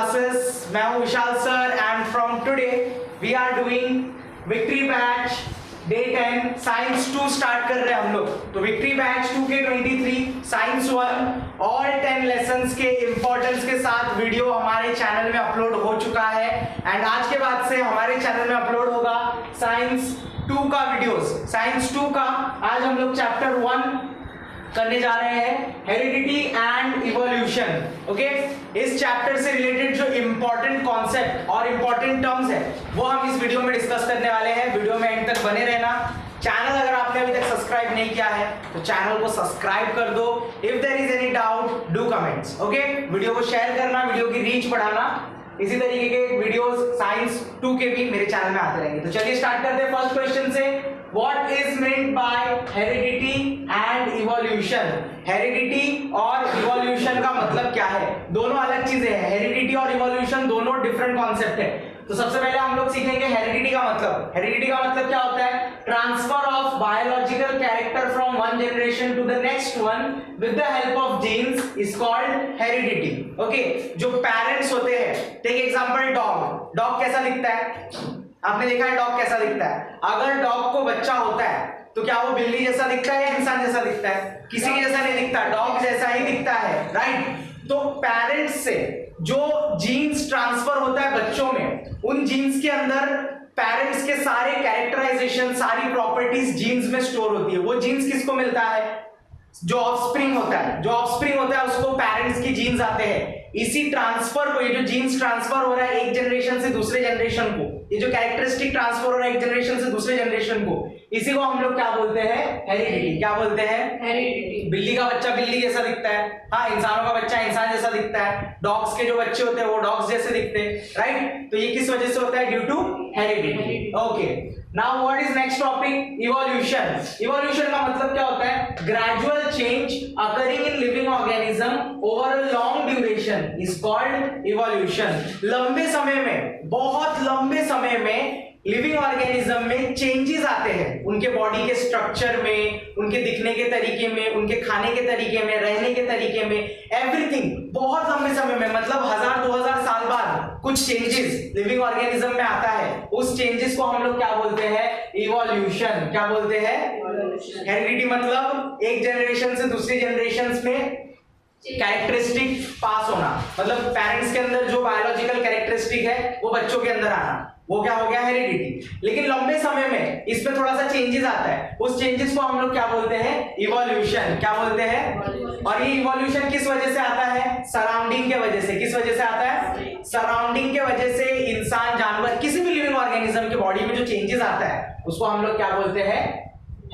Classes. मैं हूं Vishal sir and from today we are doing victory batch day 10 science 2 start कर रहे हैं हम लोग। तो विक्ट्री बैच 2 के 23 साइंस 1 ऑल 10 लेसन्स के इंपॉर्टेंस के साथ वीडियो हमारे चैनल में अपलोड हो चुका है एंड आज के बाद से हमारे चैनल में अपलोड होगा साइंस 2 का वीडियोस। साइंस 2 का आज हम लोग चैप्टर 1 करने जा रहे हैं, हेरिडिटी एंड इवोल्यूशन। ओके, इस चैप्टर से रिलेटेड जो इंपॉर्टेंट कॉन्सेप्ट और इंपॉर्टेंट टर्म्स है वो हम इस वीडियो में डिस्कस करने वाले हैं। वीडियो में एंड तक बने रहना। चैनल अगर आपने अभी तक सब्सक्राइब नहीं किया है तो चैनल को सब्सक्राइब कर दो। If there is any doubt do comments. Okay, video को शेयर करना, वीडियो की रीच बढ़ाना। इसी तरीके के वीडियोस साइंस 2 के भी मेरे चैनल में आते रहेंगे। तो चलिए स्टार्ट करते हैं फर्स्ट क्वेश्चन से। What is meant by heredity and evolution? Heredity और इवोल्यूशन का मतलब क्या है? दोनों अलग चीजें हैं। हेरिडिटी और इवोल्यूशन दोनों डिफरेंट कॉन्सेप्ट है। तो सबसे पहले हम लोग सीखेंगे हेरिडिटी का मतलब। हेरिडिटी का मतलब क्या होता है? Transfer of biological character from one generation to the next one with the help of genes is called heredity. Okay, जो पेरेंट्स होते हैं, टेक एग्जांपल डॉग। डॉग कैसा दिखता है? आपने देखा है डॉग कैसा दिखता है? अगर डॉग को बच्चा होता है तो क्या वो बिल्ली जैसा दिखता है या इंसान जैसा दिखता है? किसी के जैसा नहीं दिखता, डॉग जैसा ही दिखता है, राइट? तो पेरेंट्स से जो जीन्स ट्रांसफर होता है बच्चों में, उन जीन्स के अंदर पेरेंट्स के सारे कैरेक्टराइजेशन, सारी प्रॉपर्टीज जीन्स में स्टोर होती है। वो जीन्स किसको मिलता है? जो ऑफस्प्रिंग होता है। जो ऑफस्प्रिंग होता है उसको पेरेंट्स की जीन्स आते हैं। इसी ट्रांसफर को, ये जो जीन्स ट्रांसफर हो रहा है एक जनरेशन से दूसरे जनरेशन को, ये जो कैरेक्टरिस्टिक ट्रांसफर हो रहा है एक जनरेशन से दूसरे जनरेशन को, इसी को हम लोग क्या बोलते हैं? हेरिडिटी। क्या बोलते हैं? हेरिडिटी। बिल्ली का बच्चा बिल्ली जैसा दिखता है, हाँ, इंसानों का बच्चा इंसान जैसा दिखता है, डॉग्स के जो बच्चे होते हैं वो डॉग्स जैसे दिखते हैं, राइट? तो ये किस वजह से होता है? Due to heredity. Okay, now what is next topic? Evolution. Evolution का मतलब क्या होता है? Gradual change occurring in living organism over a long duration is called evolution. लंबे समय में, बहुत लंबे समय में लिविंग ऑर्गेनिज्म में चेंजेस आते हैं, उनके बॉडी के स्ट्रक्चर में, उनके दिखने के तरीके में, उनके खाने के तरीके में, रहने के तरीके में, एवरीथिंग। बहुत लंबे समय में, मतलब 1000-2000 साल बाद कुछ चेंजेस लिविंग ऑर्गेनिज्म में आता है। उस चेंजेस को हम लोग क्या बोलते हैं? इवोल्यूशन। क्या बोलते हैं? हेरिडिटी मतलब एक जनरेशन से दूसरी जनरेशन में कैरेक्टरिस्टिक पास होना, मतलब पेरेंट्स के अंदर जो बायोलॉजिकल कैरेक्टरिस्टिक है वो बच्चों के अंदर आना, वो क्या हो गया? हेरिडिटी। लेकिन लंबे समय में इसमें थोड़ा सा चेंजेस आता है, उस चेंजेस को हम लोग क्या बोलते हैं? इवोल्यूशन। क्या बोलते हैं? और ये इवोल्यूशन किस वजह से आता है? सराउंडिंग के वजह से। किस वजह से आता है? सराउंडिंग के वजह से इंसान, जानवर, किसी भी लिविंग ऑर्गेनिज्म के बॉडी में जो चेंजेस आता है उसको हम लोग क्या बोलते हैं?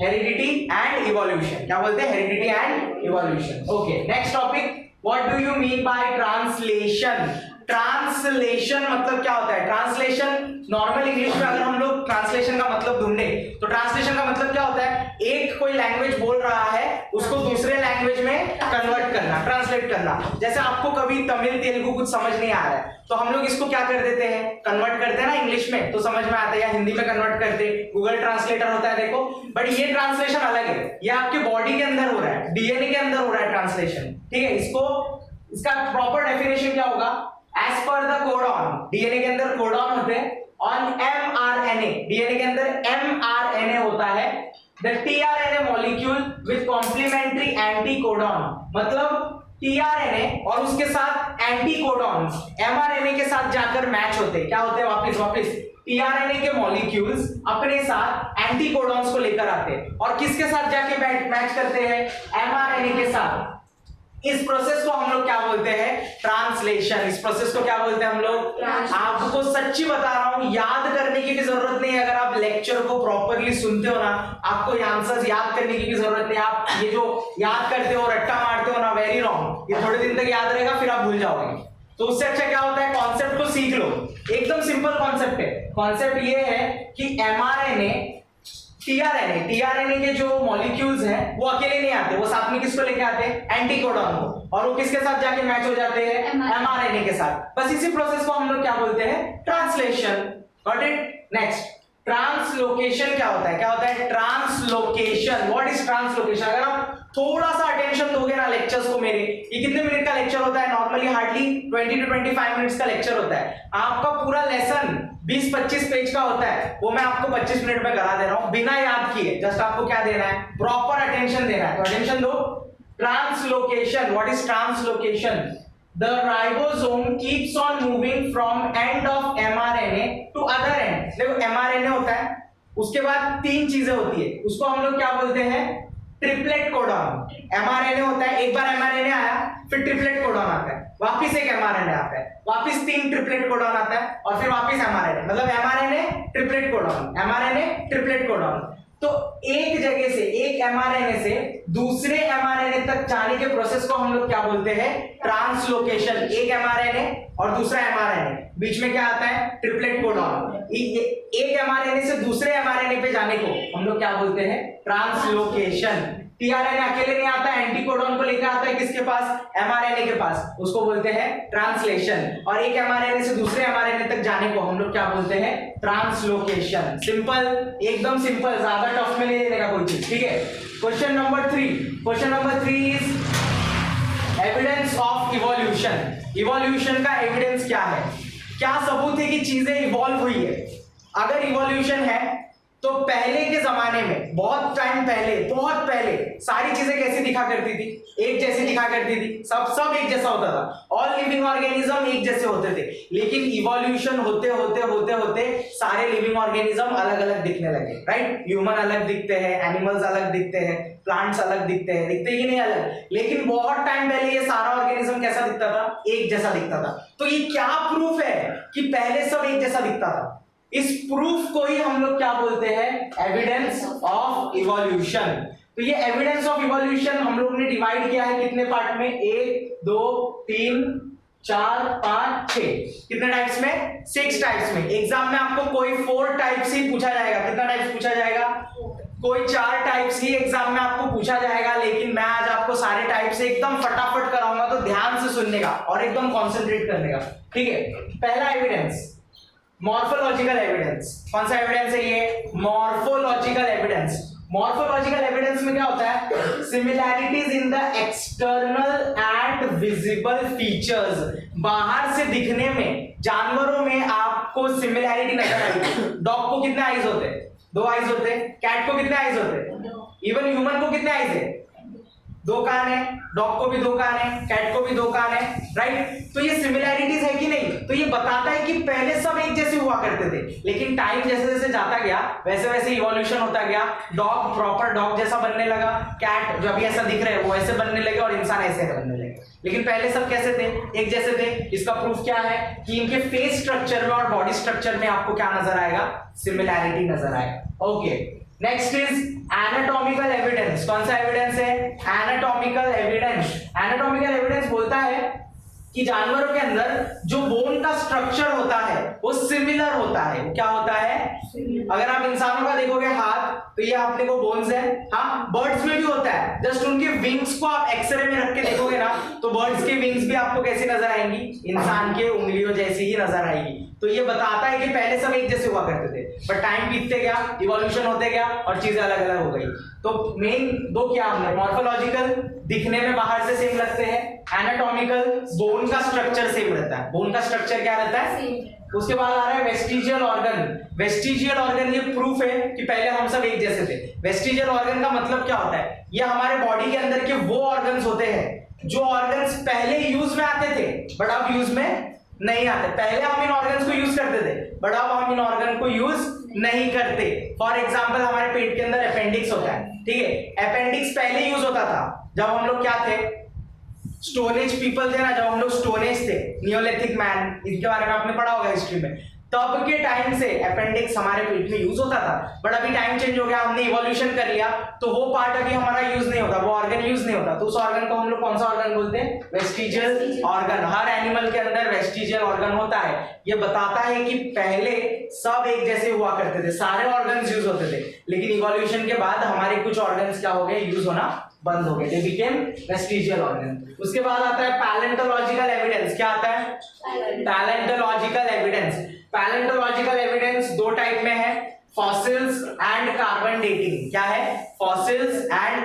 Heredity and evolution. क्या बोलते हैं? Heredity and evolution. Okay, next topic, what do you mean by translation? Translation मतलब क्या होता है? ट्रांसलेशन नॉर्मल इंग्लिश में अगर हम लोग ट्रांसलेशन का मतलब ढूंढे तो ट्रांसलेशन का मतलब क्या होता है? एक कोई लैंग्वेज बोल रहा है उसको दूसरे लैंग्वेज में कन्वर्ट करना, ट्रांसलेट करना। जैसे आपको कभी तमिल तेलुगु कुछ समझ नहीं आ रहा है तो हम लोग इसको क्या कर देते हैं? कन्वर्ट करते हैं ना इंग्लिश में, तो समझ में आता है, या हिंदी में कन्वर्ट करते, गूगल ट्रांसलेटर होता है, देखो। बट ये ट्रांसलेशन अलग है, ये आपके बॉडी के अंदर हो रहा है, डीएनए के अंदर हो रहा है ट्रांसलेशन, ठीक है? इसका प्रॉपर डेफिनेशन क्या होगा? As per the codon, DNA के अंदर कोडॉन होते हैं, ऑन एमआरएनए, डीएनए के अंदर एमआरएनए होता है, the tRNA molecule with complementary anticodon, मतलब टीआरएनए और उसके साथ एंटीकोडॉन एमआरएनए के साथ जाकर मैच होते हैं। क्या होते हैं? वापस टीआरएनए के मॉलिक्यूल्स अपने साथ एंटीकोडॉन्स को लेकर आते हैं और किसके साथ जाके मैच करते हैं? एमआरएनए के साथ। इस प्रोसेस को हम लोग क्या बोलते हैं? ट्रांसलेशन। इस प्रोसेस को क्या बोलते हैं हम लोग? आपको सच्ची बता रहा हूं, याद करने की भी जरूरत नहीं है। अगर आप लेक्चर को प्रॉपरली सुनते हो ना, आपको आंसर्स याद करने की भी जरूरत नहीं। आप ये जो याद करते हो, रट्टा मारते हो ना, वेरी रॉन्ग। ये थोड़े दिन तक याद रहेगा, फिर आप भूल जाओगे। तो उससे अच्छा क्या होता है? कॉन्सेप्ट को सीख लो। एकदम सिंपल कॉन्सेप्ट है। कॉन्सेप्ट ये है कि एमआरएनए, टीआरएनए के जो मॉलिक्यूल्स हैं वो अकेले नहीं आते, वो साथ में किसको लेके आते हैं? एंटीकोडॉन को। और वो किसके साथ जाके मैच हो जाते हैं? एमआरएनए के साथ। बस इसी प्रोसेस को हम लोग क्या बोलते हैं? Translation. Got it? Next, translocation क्या होता है? क्या होता है ट्रांसलोकेशन? What is translocation? अगर आप थोड़ा सा अटेंशन दोगे ना लेक्चर्स को मेरे, ये कितने मिनट का लेक्चर होता है नॉर्मली, हार्डली 20 to 25 मिनट्स का लेक्चर होता है। आपका पूरा लेसन 20-25 पेज का होता है, वो मैं आपको 25 मिनट में करा दे रहा हूं बिना याद किए। जस्ट आपको क्या देना है, प्रॉपर अटेंशन देना है। तो अटेंशन दो। Translocation, what is translocation? The ribosome keeps on moving from end of mRNA to other end। देखो mRNA होता है, उसके बाद तीन चीजें होती है, उसको हम लोग क्या बोलते हैं, ट्रिपलेट कोडॉन। mRNA होता है, एक बार mRNA आया, फिर ट्रिपलेट कोडॉन आता है, वापिस एक mRNA आता है, वापिस तीन ट्रिपलेट कोडॉन आता है, और फिर वापिस mRNA, मतलब mRNA triplet codon, mRNA triplet codon. तो एक जगह से, एक mRNA से दूसरे mRNA तक जाने के प्रोसेस को हम लोग क्या बोलते हैं, ट्रांसलोकेशन। एक mRNA और दूसरा mRNA, बीच में क्या आता है, ट्रिपलेट कोडॉन। एक mRNA से दूसरे mRNA पे जाने को हम लोग क्या बोलते हैं, ट्रांसलोकेशन। tRNA अकेले नहीं आता, एंटीकोडॉन को लेकर आता है किसके पास, mRNA के पास, उसको बोलते हैं ट्रांसलेशन। और एक mRNA से दूसरे mRNA तक जाने को हम लोग क्या बोलते हैं, ट्रांसलोकेशन। सिंपल, एकदम सिंपल, ज्यादा टफ में नहीं लेने का कोई चीज, ठीक है। Question number 3 is evidence of evolution. Evolution का एविडेंस क्या है, क्या सबूत है कि चीजें इवॉल्व हुई है। अगर इवोल्यूशन है तो पहले के जमाने में, बहुत टाइम पहले, बहुत पहले सारी चीजें कैसी दिखा करती थी, एक जैसी दिखा करती थी, सब एक जैसा होता था, ऑल लिविंग ऑर्गेनिज्म एक जैसे होते थे। लेकिन इवोल्यूशन होते होते होते होते सारे लिविंग ऑर्गेनिज्म अलग अलग दिखने लगे, राइट। ह्यूमन अलग दिखते हैं, एनिमल्स अलग दिखते हैं, प्लांट्स अलग दिखते हैं, दिखते ही नहीं अलग। लेकिन बहुत टाइम पहले ये सारा ऑर्गेनिज्म कैसा दिखता था, एक जैसा दिखता था। तो ये क्या प्रूफ है कि पहले सब एक जैसा दिखता था? इस प्रूफ को ही हम लोग क्या बोलते हैं, एविडेंस ऑफ इवोल्यूशन। तो ये एविडेंस ऑफ इवोल्यूशन हम लोग ने डिवाइड किया है कितने पार्ट में, 1 2 3 4 5 6, कितने टाइप्स में, 6 टाइप्स में। एग्जाम में आपको कोई 4 टाइप्स ही पूछा जाएगा। कितना टाइप्स पूछा जाएगा, कोई 4 टाइप्स ही एग्जाम में आपको पूछा जाएगा। लेकिन मैं आज आपको सारे टाइप से एकदम फटाफट कराऊंगा, तो ध्यान से सुनने का और एकदम कॉन्सेंट्रेट करने का, ठीक है। पहला एविडेंस, मॉर्फोलॉजिकल एविडेंस। कौन सा एविडेंस है ये, मॉर्फोलॉजिकल एविडेंस। मॉर्फोलॉजिकल एविडेंस में क्या होता है, similarities in the external and visible features. बाहर से दिखने में जानवरों में आपको सिमिलैरिटी नजर आएगी। डॉग को कितने आईज होते हैं, 2 आईज होते हैं। कैट को कितने आईज होते हैं, इवन ह्यूमन को कितने आईज है, 2 कान है। डॉग को भी 2 कान है, कैट को भी 2 कान है, राइट। तो ये सिमिलैरिटीज है कि नहीं, तो ये बताता है कि पहले सब एक जैसे हुआ करते थे, लेकिन टाइम जैसे जैसे जाता गया वैसे वैसे इवोल्यूशन होता गया। डॉग प्रॉपर डॉग जैसा बनने लगा, कैट जो अभी ऐसा दिख रहा है वो ऐसे बनने लगे, और इंसान ऐसे बनने लगे। लेकिन पहले सब कैसे थे, एक जैसे थे। इसका प्रूफ क्या है कि इनके फेस स्ट्रक्चर में और बॉडी स्ट्रक्चर में आपको क्या नजर आएगा, सिमिलैरिटी नजर आएगा। Okay, next is anatomical evidence. कौन सा एविडेंस है, एनाटॉमिकल एविडेंस। एनाटॉमिकल एविडेंस बोलता है कि जानवरों के अंदर जो बोन का स्ट्रक्चर होता है वो सिमिलर होता है। क्या होता है, अगर आप इंसानों का देखोगे हाथ, तो ये अपने को बोन्स है। हाँ, बर्ड्स में भी होता है। जस्ट उनके विंग्स को आप एक्सरे में रख के देखोगे ना, तो बर्ड्स के विंग्स भी आपको कैसी नजर आएंगी, इंसान के उंगलियों जैसी ही नजर आएगी। तो ये बताता है कि पहले सब एक जैसे हुआ करते थे, पर टाइम बीतते गया, इवोल्यूशन होते गया और चीजें अलग अलग हो गई। तो मेन 2 क्या हमने, मॉर्फोलॉजिकल, दिखने में बाहर से सेम लगते हैं, एनाटॉमिकल, बोन का स्ट्रक्चर सेम रहता है। बोन का स्ट्रक्चर क्या रहता है। उसके बाद आ रहा है वेस्टिजियल ऑर्गन। वेस्टिजियल ऑर्गन ये प्रूफ है कि पहले हम सब एक जैसे थे। वेस्टिजियल ऑर्गन का मतलब क्या होता है, ये हमारे बॉडी के अंदर के वो ऑर्गन्स होते हैं जो ऑर्गन्स पहले यूज में आते थे बट अब यूज में नहीं आते। पहले हम इन ऑर्गन्स को यूज करते थे बट अब हम इन ऑर्गन को यूज नहीं करते। फॉर एग्जांपल हमारे पेट के अंदर अपेंडिक्स होता है, ठीक है। अपेंडिक्स पहले यूज होता था जब हम लोग क्या थे, स्टोनेज पीपल थे ना, जब हम लोग स्टोनेज थे, नियोलिथिक मैन, इनके बारे में आपने पढ़ा होगा हिस्ट्री में। तब के टाइम से अपेंडिक्स हमारे पेट में यूज होता था, बट अभी टाइम चेंज हो गया, हमने इवोल्यूशन कर लिया, तो वो पार्ट अभी हमारा यूज नहीं होता, वो ऑर्गन यूज नहीं होता। तो उस ऑर्गन को हम लोग कौन सा ऑर्गन बोलते हैं, वेस्टिजियल ऑर्गन। हर एनिमल के अंदर वेस्टिजियल ऑर्गन होता है। ये बताता है कि पहले सब एक जैसे हुआ करते थे, सारे ऑर्गन्स यूज होते थे, लेकिन इवोल्यूशन के बाद हमारे कुछ ऑर्गन्स क्या हो गए, यूज होना बंद हो गए, दे बिकेम वेस्टिजियल ऑर्गन। उसके बाद आता है पैलेंटोलॉजिकल एविडेंस। क्या आता है, palaeontological evidence. Palaeontological evidence 2 type में है, फॉसिल्स एंड कार्बन डेटिंग। क्या है, फॉसिल्स एंड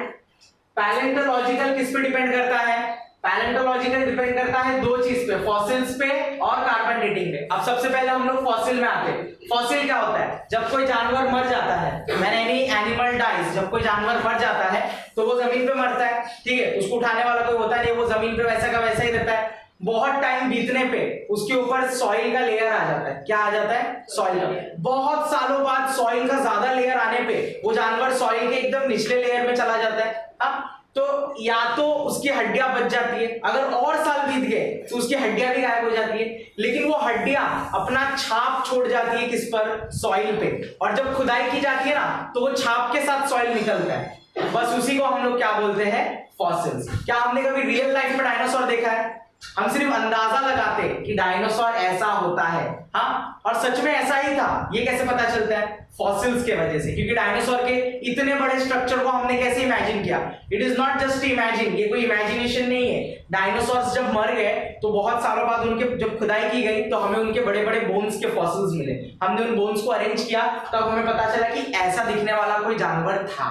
पैलेंटोलॉजिकल किस पे डिपेंड करता है? पैलेंटोलॉजिकल डिपेंड करता है दो चीज पे, फॉसिल्स पे और कार्बन डेटिंग पे। अब सबसे पहले हम लोग फॉसिल में आते हैं। फॉसिल क्या होता है? जब कोई जानवर मर जाता है, व्हेन एनी एनिमल डाइज, जब कोई जानवर मर जाता है तो वो जमीन पे मरता है, ठीक है, उसको उठाने वाला कोई होता नहीं, वो जमीन पे वैसा का वैसा ही रहता है। बहुत टाइम बीतने पे उसके ऊपर सॉइल का लेयर आ जाता है। क्या आ जाता है? सॉइल का। बहुत सालों बाद सॉइल का ज्यादा लेयर आने पे वो जानवर सॉइल के एकदम निचले लेयर में चला जाता है। अब तो या तो उसकी हड्डियां बच जाती है, अगर और साल बीत गए तो उसकी हड्डियां भी गायब हो जाती है, लेकिन वो हड्डियां अपना छाप छोड़ जाती है किस पर? सॉइल पे। और जब खुदाई की जाती है ना तो वो छाप के साथ सॉइल निकलता है। बस उसी को हम लोग क्या बोलते हैं? फॉसिल्स। क्या हमने कभी रियल लाइफ में डायनासोर देखा है? हम सिर्फ अंदाजा लगाते कि डायनासोर ऐसा होता है, हाँ, और सच में ऐसा ही था। ये कैसे पता चलता है? फॉसिल्स के वजह से, क्योंकि डायनासोर के इतने बड़े स्ट्रक्चर को हमने कैसे इमेजिन किया? It is not just imagine, ये कोई इमेजिनेशन नहीं है। डायनासोर्स जब मर गए तो बहुत सालों बाद उनके जब खुदाई की गई तो हमें उनके बड़े बड़े बोन्स के फॉसिल्स मिले। हमने उन बोन्स को अरेंज किया तब हमें पता चला कि ऐसा दिखने वाला कोई जानवर था।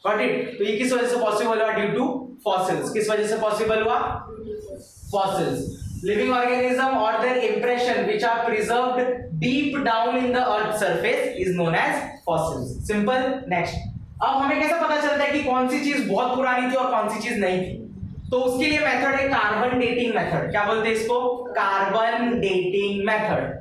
Got it? तो ये किस वजह से पॉसिबल हुआ? Due to fossils. किस वजह से पॉसिबल हुआ? Fossils. Living organism or their impression which are preserved deep down in the earth surface is known as fossils. Simple. Next. अब हमें कैसे पता चलता है कि कौन सी चीज बहुत पुरानी थी और कौन सी चीज नहीं थी? तो उसके लिए मेथड है कार्बन डेटिंग मेथड। क्या बोलते हैं इसको? Carbon dating method.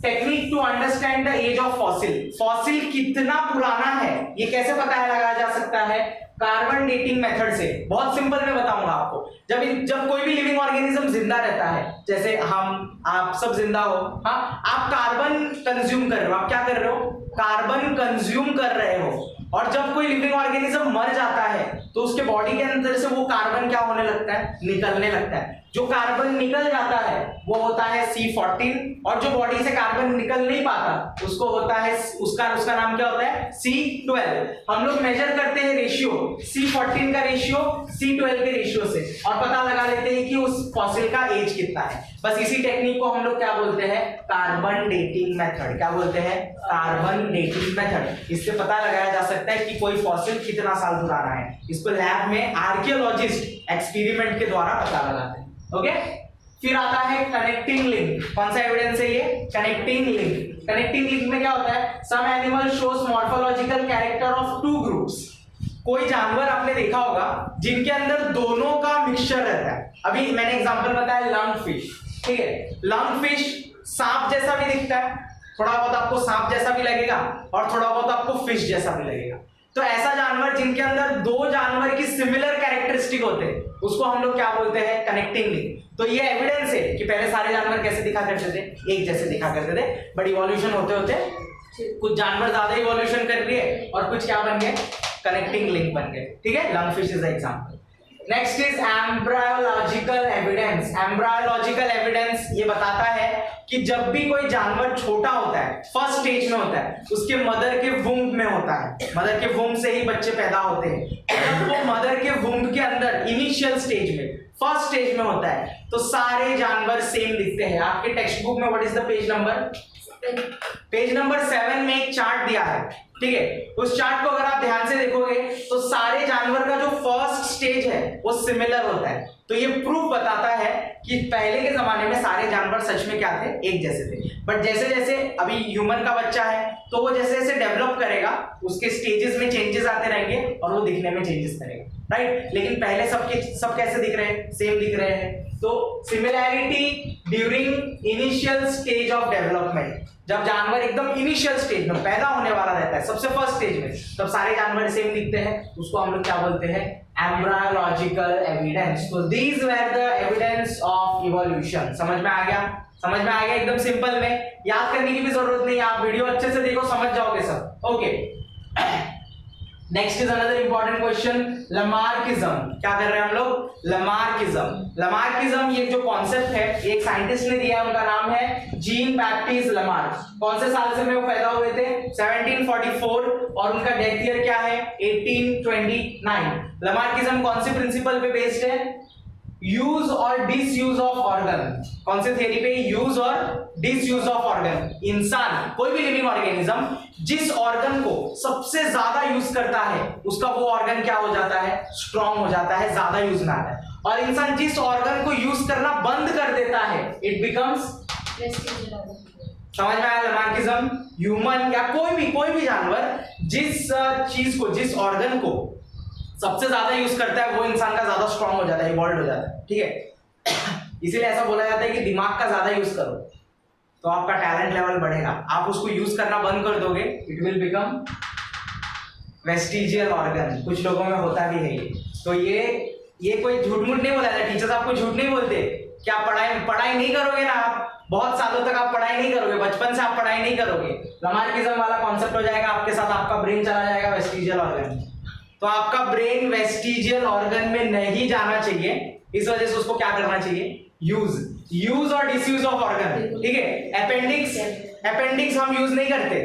Technique to understand the age of fossil. Fossil कितना पुराना है ये कैसे पता लगाया जा सकता है? कार्बन डेटिंग मेथड से। बहुत सिंपल मैं बताऊंगा आपको। जब कोई भी लिविंग ऑर्गेनिज्म जिंदा रहता है, जैसे हम आप सब जिंदा हो, हाँ, आप कार्बन कंज्यूम कर रहे हो। आप क्या कर रहे हो? कार्बन कंज्यूम कर रहे हो। और जब कोई लिविंग ऑर्गेनिज्म मर जाता है तो उसके बॉडी के अंदर से वो कार्बन क्या होने लगता है? निकलने लगता है। जो कार्बन निकल जाता है वो होता है C14, और जो बॉडी से कार्बन निकल नहीं पाता उसको होता है उसका नाम क्या होता है? C12। हम लोग मेजर करते हैं रेशियो, C14 का रेशियो C12 के रेशियो से, और पता लगा लेते हैं कि उस फॉसिल का एज कितना है। बस इसी टेक्निक को हम लोग क्या बोलते हैं? Carbon dating method. क्या बोलते हैं? Carbon dating method. इससे पता लगाया जा सकता है कि कोई फॉसिल कितना साल पुराना है। इसको लैब में आर्कियोलॉजिस्ट एक्सपेरिमेंट के द्वारा पता लगाते हैं। ओके? फिर आता है कनेक्टिंग लिंक। कौन सा एविडेंस है ये? Connecting link. कनेक्टिंग लिंक में क्या होता है? Some animal shows morphological character of two groups. कोई जानवर आपने देखा होगा जिनके अंदर दोनों का मिक्सचर रहता है। अभी मैंने एग्जांपल बताया लंग फिश, ठीक है? लंग फिश सांप जैसा भी दिखता है, थोड़ा बहुत आपको सांप जैसा भी लगेगा और थोड़ा बहुत आपको फिश जैसा भी लगेगा। तो ऐसा जानवर जिनके अंदर दो जानवर की सिमिलर कैरेक्टरिस्टिक होते हैं उसको हम लोग क्या बोलते हैं? Connecting link. तो ये एविडेंस है कि पहले सारे जानवर कैसे दिखा करते थे? एक जैसे दिखा करते थे, बट इवोल्यूशन होते होते कुछ जानवर ज्यादा इवोल्यूशन कर लिए और कुछ क्या बन गए? कनेक्टिंग लिंक बन गए। ठीक है? Lung fish is the example. Next is embryological evidence. Embryological evidence ये बताता है कि जब भी कोई जानवर छोटा होता है, फर्स्ट स्टेज में होता है, उसके मदर के वुम्ब में होता है, मदर के वुम्ब से ही बच्चे पैदा होते हैं। जब वो मदर के वुम्ब के अंदर इनिशियल स्टेज में, फर्स्ट स्टेज में होता है, तो सारे जानवर सेम दिखते हैं। आपके टेक्स्ट बुक में what is the page number? Page number 7 में एक चार्ट दिया है, ठीक है? उस चार्ट को अगर आप ध्यान से देखोगे तो सारे जानवर का जो फर्स्ट स्टेज है वो सिमिलर होता है। तो ये प्रूफ बताता है कि पहले के जमाने में सारे जानवर सच में क्या थे? एक जैसे थे। बट जैसे जैसे अभी ह्यूमन का बच्चा है तो वो जैसे जैसे डेवलप करेगा उसके स्टेजेस में चेंजेस आते रहेंगे और वो दिखने में चेंजेस करेगा, राइट? लेकिन पहले सब कैसे दिख रहे हैं? सेम दिख रहे हैं। तो similarity during initial stage of development, जब जानवर एकदम इनिशियल स्टेज में पैदा होने वाला रहता है, सबसे फर्स्ट स्टेज में, तब सारे जानवर सेम दिखते हैं। उसको हम लोग क्या बोलते हैं? एम्ब्रायोलॉजिकल एविडेंस। तो these were the evidence of evolution. समझ में आ गया? समझ में आ गया? एकदम सिंपल में, याद करने की भी जरूरत नहीं है, आप वीडियो अच्छे से देखो, समझ जाओगे सब। Okay, next is another important question, लमार्किज्म। क्या कर रहे हैं हम लोग? लमार्किज्म। लमार्किज्म ये जो कॉन्सेप्ट है, एक साइंटिस्ट ने दिया है, उनका नाम है जीन बैप्टिस्ट लमार्क। कौन से साल से में वो पैदा हुए थे? 1744, और उनका डेथ ईयर क्या है? 1829। लमार्किज्म कौन से प्रिंसिपल पे बेस्ड है? यूज और डिसयूज ऑफ ऑर्गन। कौन से थियरी पे? यूज और डिसयूज ऑफ ऑर्गन। इंसान, कोई भी लिविंग ऑर्गेनिज्म जिस ऑर्गन को सबसे ज्यादा यूज करता है उसका वो ऑर्गन क्या हो जाता है? स्ट्रांग हो जाता है, ज्यादा यूज में आता है। और इंसान जिस ऑर्गन को यूज करना बंद कर देता है इट बिकम्स, समझ में आया? लमार्किज्म। ह्यूमन या कोई भी जानवर जिस चीज को, जिस ऑर्गन को सबसे ज्यादा यूज करता है वो इंसान का ज्यादा स्ट्रांग हो जाता है, इवॉल्व हो जाता है, ठीक है। इसीलिए ऐसा बोला जाता है कि दिमाग का ज्यादा यूज करो तो आपका टैलेंट लेवल बढ़ेगा। आप उसको यूज करना बंद कर दोगे it will become vestigial organ. कुछ लोगों में होता भी है ये। तो ये कोई झूठ मूठ नहीं बोला जाता, टीचर्स आपको झूठ नहीं बोलते कि आप पढ़ाई नहीं करोगे ना, आप बहुत सालों तक आप पढ़ाई नहीं करोगे, बचपन से आप पढ़ाई नहीं करोगे, लमार्किज्म वाला कॉन्सेप्ट हो जाएगा आपके साथ, आपका ब्रेन चला जाएगा वेस्टिजियल ऑर्गन। तो आपका ब्रेन वेस्टिजियल ऑर्गन में नहीं जाना चाहिए, इस वजह से उसको क्या करना चाहिए? यूज और डिसयूज ऑफ ऑर्गन, ठीक है। अपेंडिक्स हम यूज नहीं करते,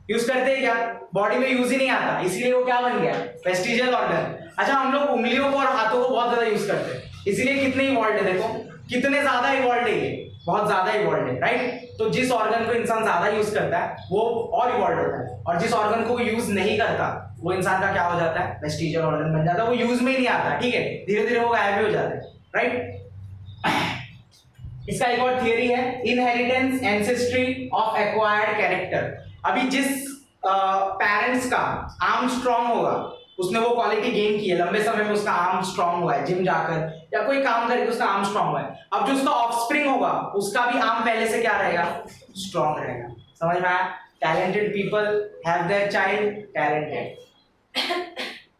यूज करते हैं क्या? बॉडी में यूज ही नहीं आता, इसीलिए वो क्या बन गया? Vestigial organ. अच्छा, हम लोग उंगलियों को और हाथों को बहुत ज्यादा यूज करते हैं, इसीलिए कितने इवॉल्व है, देखो कितने ज्यादा इवॉल्व है, ये बहुत ज्यादा इवॉल्व है, राइट। तो जिस ऑर्गन को इंसान ज्यादा यूज करता है वो और इवॉल्व होता है, और जिस ऑर्गन को यूज नहीं करता वो इंसान का क्या हो जाता है? वेस्टिजियल ऑर्गन बन जाता है, वो यूज में ही नहीं आता, ठीक है। धीरे धीरे वो गायब भी हो जाता है, राइट। इसका एक और थियरी है, inheritance ancestry of acquired character. अभी जिस पेरेंट्स का आर्म स्ट्रांग होगा उसने वो क्वालिटी गेन की है, लंबे समय में उसका आर्म स्ट्रांग हुआ है, जिम जाकर या कोई काम करके उसका आर्म स्ट्रांग हुआ है। अब जो उसका ऑफस्प्रिंग होगा उसका भी आर्म पहले से क्या रहेगा? स्ट्रांग रहेगा। समझ में आया? Talented people have their child talented.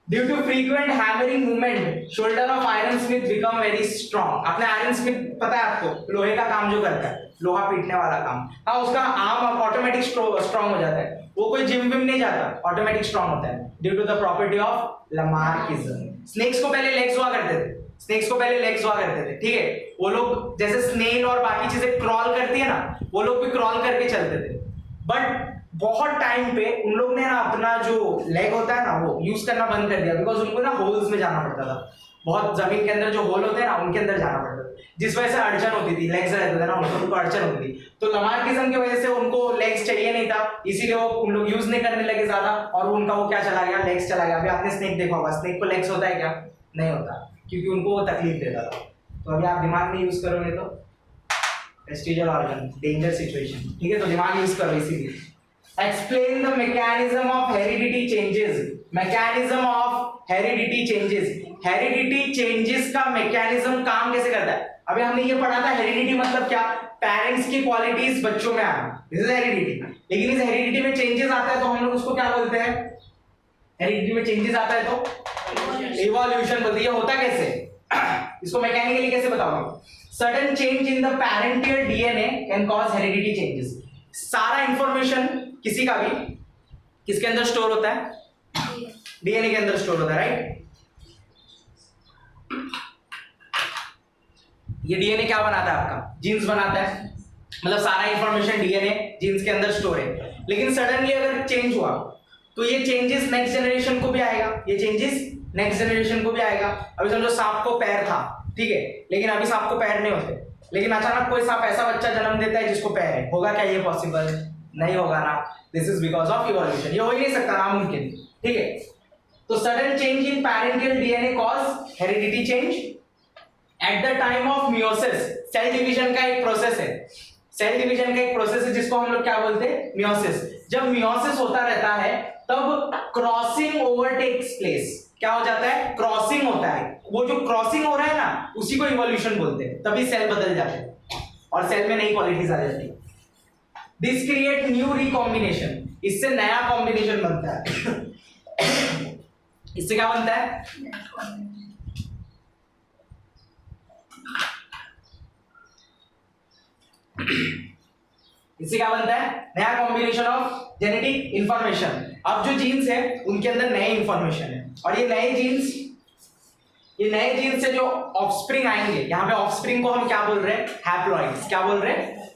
Due to frequent hammering movement, shoulder of iron smith become very strong. आपने आयरन स्मिथ पता है आपको, लोहे का काम जो करता है, लोहा पीटने वाला काम, हाँ उसका आर्म ऑटोमेटिक स्ट्रांग हो जाता है। वो कोई जिम विम नहीं जाता, ऑटोमेटिक स्ट्रांग होता है due to the property of Lamarckism. Snakes को पहले लेग्स हुआ करते थे, ठीक है। वो लोग जैसे स्नेल और बाकी चीजें क्रॉल करती है ना, वो लोग भी क्रॉल करके चलते थे, बट बहुत टाइम पे उन लोग ने ना अपना जो लेग होता है ना वो यूज करना बंद कर दिया, बिकॉज उनको ना होल्स में जाना पड़ता था, बहुत जमीन के अंदर जो होल होते हैं ना उनके अंदर जाना पड़ता था, जिस वजह से अड़चन होती थी, लेग्स रहते थे ना उनको अड़चन होती थी। तो लमार्किज्म की वजह से उनको लेग्स चाहिए नहीं था, इसीलिए वो उन लोग यूज नहीं करने लगे ज्यादा, और उनका वो क्या चला गया? लेग्स चला गया। अभी आपने स्नेक देखा होगा, स्नेक को लेग्स होता है क्या? नहीं होता, क्योंकि उनको वो तकलीफ देता था। तो अभी आप दिमाग नहीं यूज करोगे तो वेस्टिजियल ऑर्गन, डेंजर सिचुएशन, ठीक है। तो दिमाग यूज करो। इसीलिए explain the mechanism of heredity changes. mechanism of heredity changes. heredity changes का mechanism काम कैसे करता है? अभी हमने ये पढ़ा था, heredity मतलब क्या? पेरेंट्स की क्वालिटीज बच्चों में आना, दिस इज हेरिडिटी। लेकिन इस हेरिडिटी में चेंजेस आता है तो हम लोग उसको क्या बोलते हैं? हेरिडिटी में चेंजेस आता है तो इवोल्यूशन बोलते हैं। ये होता कैसे? इसको मैकेनिकली कैसे बताओगे? Sudden change in the parental DNA can cause heredity changes. सारा इंफॉर्मेशन किसी का भी किसके अंदर स्टोर होता है? डीएनए के अंदर स्टोर होता है, राइट। ये डीएनए क्या बनाता है? आपका जीन्स बनाता है, मतलब सारा इंफॉर्मेशन डीएनए जीन्स के अंदर स्टोर है। लेकिन सडनली अगर चेंज हुआ तो ये चेंजेस नेक्स्ट जनरेशन को भी आएगा, ये चेंजेस नेक्स्ट जनरेशन को भी आएगा। अभी समझो सांप को पैर था, ठीक है, लेकिन अभी सांप को पैर नहीं होते, लेकिन अचानक कोई सांप ऐसा बच्चा जन्म देता है जिसको पैर है, होगा क्या ये पॉसिबल? नहीं होगा ना। This is because of evolution, ये हो ही नहीं सकता, नामुमकिन, ठीक है। तो sudden change in parental DNA cause heredity change at the time of meiosis. Cell division का एक प्रोसेस है, सेल डिवीजन का एक प्रोसेस है जिसको हम लोग क्या बोलते हैं? मियोसिस। जब मियोसिस होता रहता है तब क्रॉसिंग ओवर टेक्स प्लेस। क्या हो जाता है? क्रॉसिंग होता है। वो जो क्रॉसिंग हो रहा है ना उसी को इवोल्यूशन बोलते हैं। तभी सेल बदल जाते हैं और सेल में नई क्वालिटीज आ जाती है। दिस क्रिएट न्यू रिकॉम्बिनेशन, इससे नया कॉम्बिनेशन बनता है। इससे क्या बनता है? इससे क्या बनता है? नया कॉम्बिनेशन ऑफ जेनेटिक इंफॉर्मेशन। अब जो जीन्स है उनके अंदर नए इंफॉर्मेशन है, और ये नए जीन्स से जो ऑफस्प्रिंग आएंगे, यहाँ पे ऑफस्प्रिंग को हम क्या बोल रहे हैं? हैप्लॉइड्स। क्या बोल रहे हैं?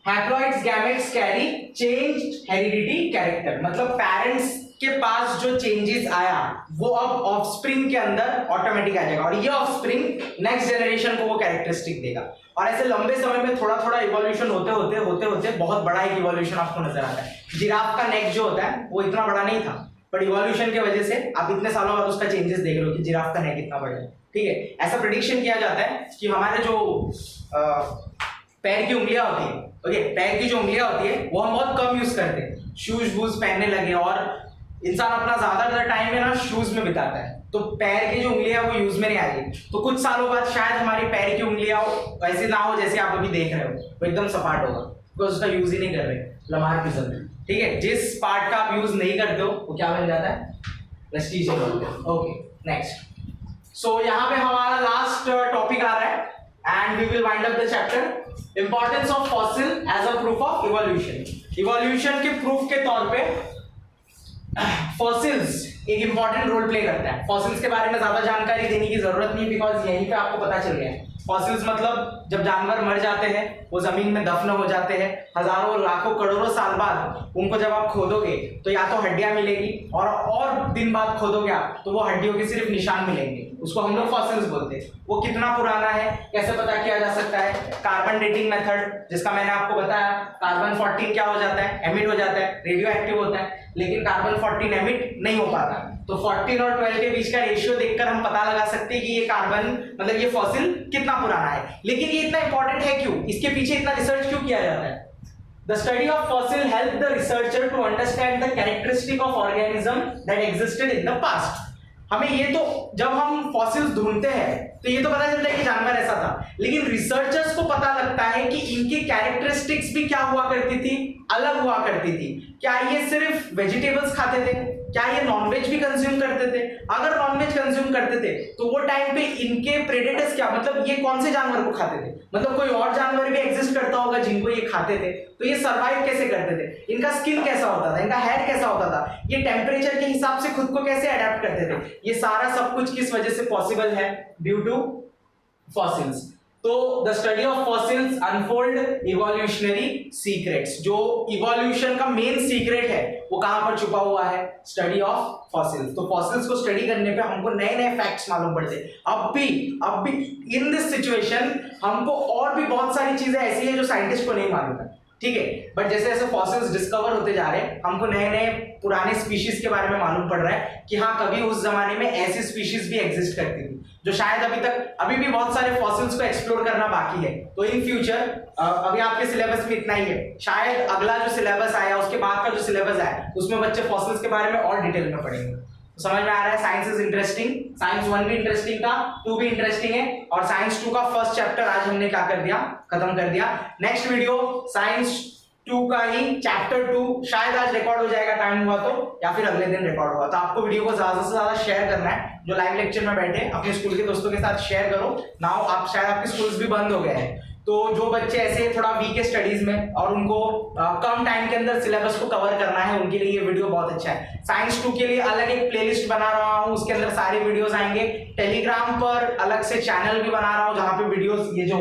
Haploids gametes carry changed heredity character, मतलब पेरेंट्स के पास जो चेंजेस आया वो अब ऑफस्प्रिंग के अंदर ऑटोमेटिक आ जाएगा और ये ऑफस्प्रिंग नेक्स्ट जनरेशन को वो कैरेक्टरिस्टिक देगा। और ऐसे लंबे समय में थोड़ा थोड़ा इवोल्यूशन होते बहुत बड़ा एक इवोल्यूशन आपको नजर आता है। जिराफ का नेक जो होता है वो इतना बड़ा नहीं था, बट इवोल्यूशन की वजह से आप इतने सालों बाद उसका चेंजेस देख रहे हो कि जिराफ का नेक इतना बड़ा है। ठीक है, ऐसा प्रेडिक्शन किया जाता है कि हमारे जो पैर की उंगलियां होती है, ओके, पैर की जो उंगलियां होती है वो हम बहुत कम यूज करते हैं, शूज वूज पहनने लगे और इंसान अपना ज्यादातर टाइम है ना शूज में बिताता है, तो पैर की जो उंगलियां वो यूज में नहीं आ रही। तो कुछ सालों बाद शायद हमारी पैर की उंगलियां वैसे ना हो जैसे आप अभी देख रहे हो, वो एकदम सपाट होगा बिकॉज उसका यूज ही नहीं कर रहे लमार पिजल में। ठीक है, जिस पार्ट का आप यूज नहीं करते हो वो क्या बन जाता है, वेस्टिजियल। Okay, next. सो यहाँ पे हमारा लास्ट टॉपिक आ रहा है and we will wind up the chapter, importance of fossil as a proof of evolution. Evolution के प्रूफ के तौर पे फॉसिल्स एक इंपॉर्टेंट रोल प्ले करता है। फॉसिल्स के बारे में ज्यादा जानकारी देने की जरूरत नहीं, बिकॉज यहीं पे आपको पता चल गया है। फॉसिल्स मतलब जब जानवर मर जाते हैं, वो जमीन में दफन हो जाते हैं, हजारों लाखों करोड़ों साल बाद उनको जब आप खोदोगे तो या तो हड्डियां मिलेगी और दिन बाद खोदोगे आप तो वो हड्डियों के सिर्फ निशान मिलेंगे, उसको हम लोग फॉसिल्स बोलते हैं। वो कितना पुराना है कैसे पता किया जा सकता है, कार्बन डेटिंग मेथड, जिसका मैंने आपको बताया। कार्बन 14 क्या हो जाता है, एमिट हो जाता है, रेडियो एक्टिव होता है, लेकिन कार्बन 14 एमिट नहीं हो पाता। तो 14 और 12 के बीच का रेशियो देखकर हम पता लगा सकते हैं कि ये कार्बन मतलब ये फॉसिल कितना पुराना है। लेकिन ये इतना इंपॉर्टेंट है क्यों, इसके पीछे इतना रिसर्च क्यों किया जाता है? The study of fossil helped the researcher to understand the characteristic of organism that existed in the past. हमें ये तो जब हम फॉसिल्स ढूंढते हैं तो ये तो पता चलता है कि जानवर ऐसा था, लेकिन रिसर्चर्स को पता लगता है कि इनकी कैरेक्टरिस्टिक्स भी क्या हुआ करती थी, अलग हुआ करती थी। क्या ये सिर्फ वेजिटेबल्स खाते थे, क्या ये नॉनवेज भी कंज्यूम करते थे? अगर नॉनवेज कंज्यूम करते थे तो वो टाइम पे इनके प्रेडेटर्स क्या, मतलब ये कौन से जानवर को खाते थे, मतलब कोई और जानवर भी एग्जिस्ट करता होगा जिनको ये खाते थे, तो ये सर्वाइव कैसे करते थे, इनका स्किन कैसा होता था, इनका हेयर कैसा होता था, ये टेम्परेचर के हिसाब से खुद को कैसे अडेप्ट करते थे, ये सारा सब कुछ किस वजह से पॉसिबल है, ड्यू टू फॉसिल्स। तो the study of fossils unfold evolutionary secrets, जो इवोल्यूशन का मेन सीक्रेट है वो कहां पर छुपा हुआ है, स्टडी ऑफ फॉसिल्स। तो फॉसिल्स को स्टडी करने पे हमको नए नए फैक्ट्स मालूम पड़ते हैं। अब भी इन दिस सिचुएशन हमको और भी बहुत सारी चीजें ऐसी है जो साइंटिस्ट को नहीं मालूम है। ठीक है, बट जैसे जैसे फॉसिल्स डिस्कवर होते जा रहे हैं हमको नए नए पुराने स्पीशीज के बारे में मालूम पड़ रहा है कि हाँ कभी उस जमाने में ऐसी स्पीशीज भी एग्जिस्ट करती थी जो शायद अभी भी बहुत सारे फॉसिल्स को एक्सप्लोर करना बाकी है। तो इन फ्यूचर अभी आपके सिलेबस में इतना ही है, शायद अगला जो सिलेबस आया उसके बाद का जो सिलेबस आया उसमें बच्चे फॉसिल्स के बारे में और डिटेल में पढ़ेंगे। तो समझ में आ रहा है, साइंस इज इंटरेस्टिंग, साइंस 1 भी इंटरेस्टिंग था, 2 भी इंटरेस्टिंग है, और साइंस 2 का फर्स्ट चैप्टर आज हमने क्या कर दिया, खत्म कर दिया। नेक्स्ट वीडियो साइंस 2 का ही चैप्टर 2 शायद आज रिकॉर्ड हो जाएगा, टाइम हुआ तो, या फिर अगले दिन रिकॉर्ड होगा। तो आपको वीडियो को ज्यादा से ज्यादा शेयर करना है, जो लाइव लेक्चर में बैठे अपने स्कूल के दोस्तों के साथ शेयर करो। नाउ आप शायद आपके स्कूल्स भी बंद हो गए हैं, तो जो बच्चे ऐसे थोड़ा वीक है स्टडीज में और उनको कम टाइम के अंदर सिलेबस को कवर करना है, उनके लिए ये वीडियो बहुत अच्छा है। साइंस 2 के लिए अलग एक प्लेलिस्ट बना रहा हूँ, उसके अंदर सारे वीडियोस आएंगे। टेलीग्राम पर अलग से चैनल भी बना रहा हूँ जहाँ पे वीडियोस, ये जो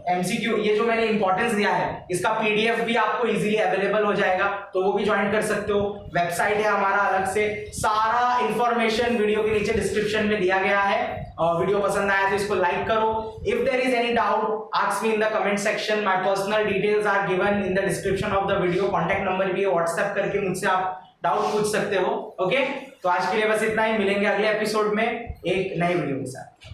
एमसीक्यू, ये जो मैंने इंपॉर्टेंस दिया है इसका पीडीएफ भी आपको इजीली अवेलेबल हो जाएगा, तो वो भी ज्वाइन कर सकते हो। वेबसाइट है हमारा अलग से, सारा इंफॉर्मेशन वीडियो के नीचे डिस्क्रिप्शन में दिया गया है। वीडियो पसंद आया तो इसको लाइक करो। If there is any doubt ask me in the comment section, my personal details are given in the description of the video, contact number भी है, व्हाट्सएप करके मुझसे आप डाउट पूछ सकते हो। ओके, तो आज के लिए बस इतना ही, मिलेंगे अगले एपिसोड में एक नई वीडियो के साथ।